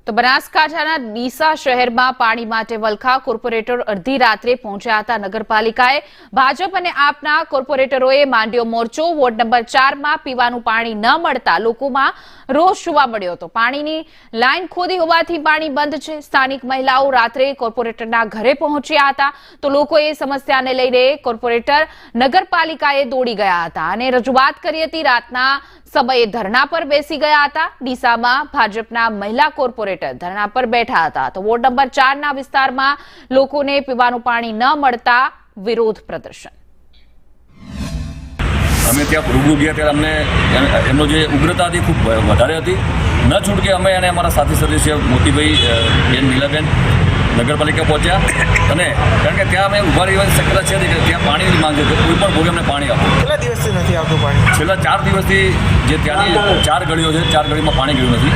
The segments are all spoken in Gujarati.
તો બનાસકાંઠાના ડીસા શહેરમાં પાણી માટે વલખા કોર્પોરેટર અડધી રાત્રે પહોંચ્યા હતા। નગરપાલિકાએ ભાજપ અને આપના કોર્પોરેટરોએ માંડ્યો મોરચો। વોર્ડ નંબર 4 માં પીવાનું પાણી ન મળતા લોકોમાં રોષ જોવા મળ્યો હતો। પાણીની લાઈન ખોદી હોવાથી પાણી બંધ છે। સ્થાનિક મહિલાઓ રાત્રે કોર્પોરેટરના ઘરે પહોંચ્યા હતા તો લોકોએ સમસ્યાને લઈને કોર્પોરેટર નગરપાલિકાએ દોડી ગયા હતા અને રજૂઆત કરી હતી। રાતના સમયે ધરણા પર બેસી ગયા હતા। ડીસામાં ભાજપના મહિલા કોર્પોરેટર ધરણા પર બેઠા હતા તો વોર્ડ નંબર 4 ના વિસ્તારમાં લોકોને પીવાનું પાણી ન મળતા વિરોધ પ્રદર્શન। અમે ત્યાં રૂબરૂ ગયા ત્યારે અમને એમનો જે ઉગ્રતા હતી ખૂબ વધારે હતી। ન છૂટકે અમે અને અમારા સાથી સદસ્ય મોતીભાઈ બેન નીલાબેન નગરપાલિકા પહોંચ્યા અને કારણ કે ત્યાં અમે ઊભા રહેવાની શક્યતા છે કે ત્યાં પાણીની માંગ છે તો કોઈ પણ ભોગે અમને પાણી આપો। કેટલા દિવસથી નથી આવતું પાણી? છેલ્લા 4 દિવસથી જે ત્યાંની 4 ગળીઓ છે 4 ગળીમાં પાણી ગયું નથી,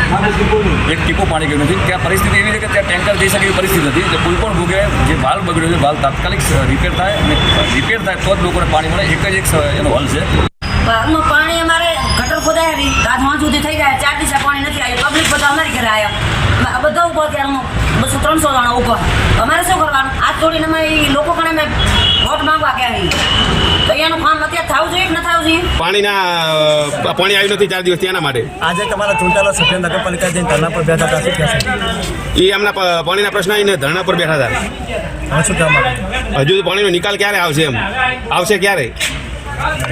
એક ટીપું પાણી ગયું નથી। ત્યાં પરિસ્થિતિ એવી છે કે ત્યાં ટેન્કર જઈ શકે એવી પરિસ્થિતિ નથી એટલે કોઈ પણ ભોગે જે વાલ બગડ્યો છે વાલ તાત્કાલિક રિપેર થાય અને રિપેર થાય તો જ લોકોને પાણી મળે। એક જ એક એનો હલ છે। પાણી અમારે ગટર ખોદાય હતી રાત વાં સુધી થઈ ગયા 4 દિવસ પાણી નથી આવ્યું। પબ્લિક બધા અમારી ઘરે આવ્યા બધા ઉપર ત્યાં 200-300 જણા ઉપર અમારે શું કરવાનું? હાથ જોડીને અમે લોકો પણ અમે વોટ માંગવા ગયા તો એનું કામ અત્યારે થવું જોઈએ કે ન થવું જોઈએ? પાણી આવ્યું નથી 4 દિવસથી એના માટે આજે તમારા ચૂંટાયેલા સભ્ય નગરપાલિકા જઈને ધરણા પર બેઠા હતા, શું કહેશે? એ એમના પાણીના પ્રશ્ન આવીને ધરણા પર બેઠા હતા। હવે શું કહેવા માંગે? હજુ પાણીનો નિકાલ ક્યારે આવશે? એમ આવશે ક્યારે?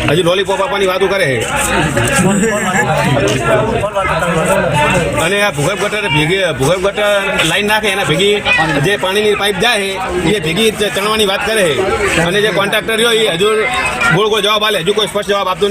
હજુ લોલીપોપ આપવાની વાતો કરે છે અને આ ભૂગર્ભ ગટર લાઈન નાખે એના ભેગી જે પાણીની પાઇપ જાય છે એ ભેગી ચણવાની વાત કરે છે અને જે કોન્ટ્રાક્ટર રહ્યો એ હજુ ગોળ જવાબ આપે, હજુ કોઈ સ્પષ્ટ જવાબ આપતો